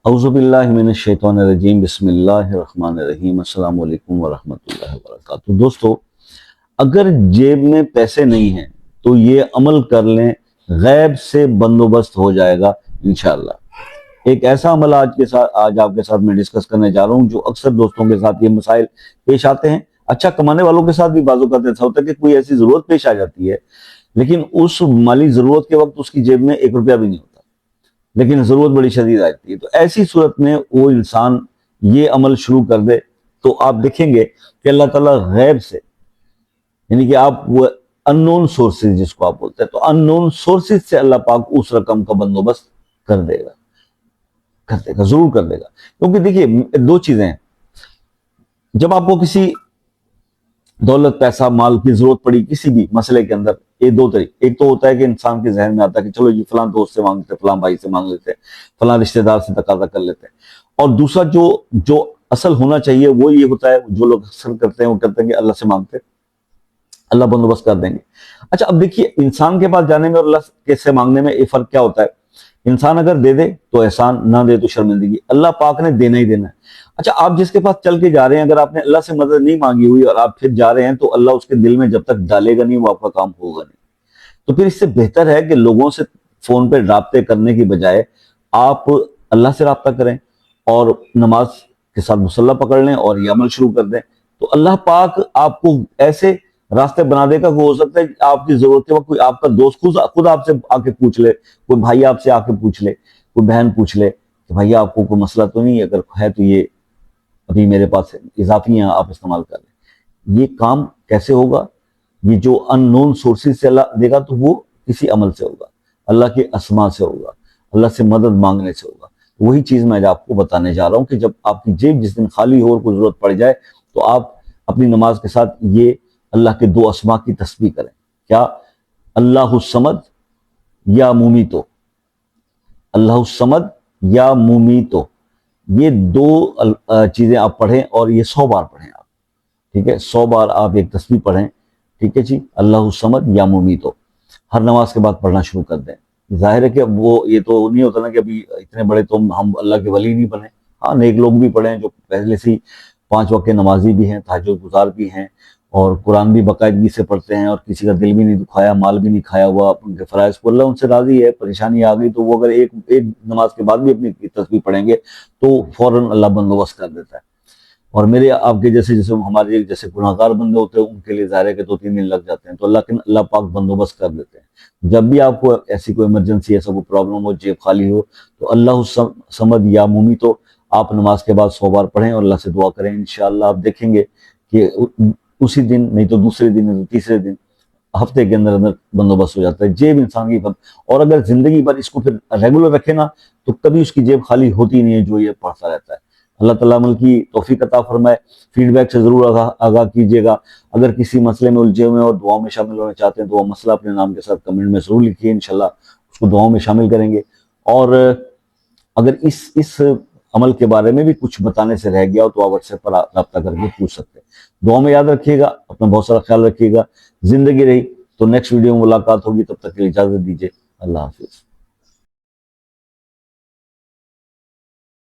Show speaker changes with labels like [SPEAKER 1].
[SPEAKER 1] اعوذ باللہ من الشیطان الرجیم بسم اللہ الرحمن الرحیم السلام علیکم ورحمۃ اللہ وبرکاتہ۔ دوستو، اگر جیب میں پیسے نہیں ہیں تو یہ عمل کر لیں، غیب سے بندوبست ہو جائے گا انشاءاللہ۔ ایک ایسا عمل آج آپ کے ساتھ میں ڈسکس کرنے جا رہا ہوں جو اکثر دوستوں کے ساتھ یہ مسائل پیش آتے ہیں۔ اچھا کمانے والوں کے ساتھ بھی بعض اوقات ایسا ہوتا ہے کہ کوئی ایسی ضرورت پیش آ جاتی ہے، لیکن اس مالی ضرورت کے وقت اس کی جیب میں 1 روپیہ بھی نہیں ہوتا، لیکن ضرورت بڑی شدید آتی ہے۔ تو ایسی صورت میں وہ انسان یہ عمل شروع کر دے تو آپ دیکھیں گے کہ اللہ تعالیٰ غیب سے، یعنی کہ آپ وہ اننون سورسز جس کو آپ بولتے ہیں، تو اننون سورسز سے اللہ پاک اس رقم کا بندوبست کر دے گا، ضرور کر دے گا۔ کیونکہ دیکھیے دو چیزیں ہیں، جب آپ کو کسی دولت، پیسہ، مال کی ضرورت پڑی کسی بھی مسئلے کے اندر، یہ دو طریقے، ایک تو ہوتا ہے کہ انسان کے ذہن میں آتا ہے کہ چلو یہ فلاں دوست سے مانگ لیتے، فلاں بھائی سے مانگ لیتے، فلاں رشتہ دار سے تقاضا کر لیتے ہیں۔ اور دوسرا جو اصل ہونا چاہیے وہ یہ ہوتا ہے، جو لوگ اکثر کرتے ہیں وہ کہتے ہیں کہ اللہ سے مانگتے، اللہ بندوبست کر دیں گے۔ اچھا اب دیکھیے انسان کے پاس جانے میں اور اللہ کے سے مانگنے میں یہ فرق کیا ہوتا ہے؟ انسان اگر دے دے تو احسان، نہ دے تو شرمندگی، اللہ پاک نے دینا ہی دینا ہے۔ اچھا آپ جس کے پاس چل کے جا رہے ہیں، اگر آپ نے اللہ سے مدد نہیں مانگی ہوئی اور آپ پھر جا رہے ہیں تو اللہ اس کے دل میں جب تک ڈالے گا نہیں وہ آپ کا کام ہوگا نہیں۔ تو پھر اس سے بہتر ہے کہ لوگوں سے فون پہ رابطے کرنے کی بجائے آپ اللہ سے رابطہ کریں اور نماز کے ساتھ مصلی پکڑ لیں اور یہ عمل شروع کر دیں، تو اللہ پاک آپ کو ایسے راستے بنا دے گا کہ ہو سکتا ہے کہ آپ کی ضرورت کے وقت کوئی آپ کا دوست خود آپ سے آ کے پوچھ لے، کوئی بھائی آپ سے آ کے پوچھ لے، کوئی بہن پوچھ لے کہ بھائی آپ کو کوئی مسئلہ تو نہیں ہے، اگر ہے تو یہ ابھی میرے پاس اضافی ہیں آپ استعمال کر لیں۔ یہ کام کیسے ہوگا؟ یہ جو ان نون سورسز سے اللہ دے گا تو وہ کسی عمل سے ہوگا، اللہ کے اسماء سے ہوگا، اللہ سے مدد مانگنے سے ہوگا۔ وہی چیز میں آپ کو بتانے جا رہا ہوں کہ جب آپ کی جیب جس دن خالی ہو اور کوئی ضرورت پڑ جائے تو آپ اپنی نماز کے ساتھ یہ اللہ کے 2 اسماء کی تسبیح کریں۔ کیا؟ اللہ الصمد یا مومیتو، اللہ الصمد یا مومیتو، یہ 2 چیزیں آپ پڑھیں اور یہ 100 بار پڑھیں آپ، ٹھیک ہے؟ 100 بار آپ ایک تسبیح پڑھیں، ٹھیک ہے جی؟ اللہ الصمد یا مومیتو ہر نماز کے بعد پڑھنا شروع کر دیں۔ ظاہر ہے کہ وہ یہ تو نہیں ہوتا نا کہ ابھی اتنے بڑے تو ہم اللہ کے ولی نہیں بنے، ہاں نیک لوگ بھی پڑھیں جو پہلے سے 5 وقت نمازی بھی ہیں، تہجد گزار بھی ہیں اور قرآن بھی باقاعدگی سے پڑھتے ہیں، اور کسی کا دل بھی نہیں دکھایا، مال بھی نہیں کھایا ہوا، ان کے فرائض کو اللہ ان سے راضی ہے۔ پریشانی آ گئی تو وہ اگر ایک نماز کے بعد بھی اپنی تسبیح پڑھیں گے تو فوراً اللہ بندوبست کر دیتا ہے۔ اور میرے آپ کے جیسے ہمارے جیسے گناہ گار بندے ہوتے ہیں ان کے لیے ظاہر ہے کہ 2-3 دن لگ جاتے ہیں، تو اللہ پاک بندوبست کر دیتے ہیں۔ جب بھی آپ کو ایسی کوئی ایمرجنسی، ایسا کوئی پرابلم ہو، جیب خالی ہو، تو اللہ الصمد یا مومیتو آپ نماز کے بعد 100 بار پڑھیں اور اللہ سے دعا کریں۔ انشاءاللہ آپ دیکھیں گے کہ اسی دن، نہیں تو دوسرے دن، نہیں تو تیسرے دن، ہفتے کے اندر بندوبست ہو جاتا ہے جیب انسان کی۔ اور اگر زندگی بھر اس کو پھر ریگولر رکھے نا تو کبھی اس کی جیب خالی ہوتی نہیں ہے، جو یہ پڑھتا رہتا ہے۔ اللہ تعالیٰ عمل کی توفیق عطا فرمائے۔ فیڈ بیک سے ضرور آگاہ کیجیے گا۔ اگر کسی مسئلے میں الجھے ہوئے اور دعاؤں میں شامل ہونا چاہتے ہیں تو وہ مسئلہ اپنے نام کے ساتھ کمنٹ میں ضرور لکھیے، انشاءاللہ اس کو دعاؤں میں شامل کریں گے۔ اور اگر اس عمل کے بارے میں بھی کچھ بتانے سے رہ گیا ہو تو آپ واٹس ایپ پر رابطہ کر کے پوچھ سکتے ہیں۔ دعاؤں میں یاد رکھیے گا، اپنا بہت سارا خیال رکھیے گا۔ زندگی رہی تو نیکسٹ ویڈیو میں ملاقات ہوگی، تب تک کے لیے اجازت دیجیے، اللہ حافظ۔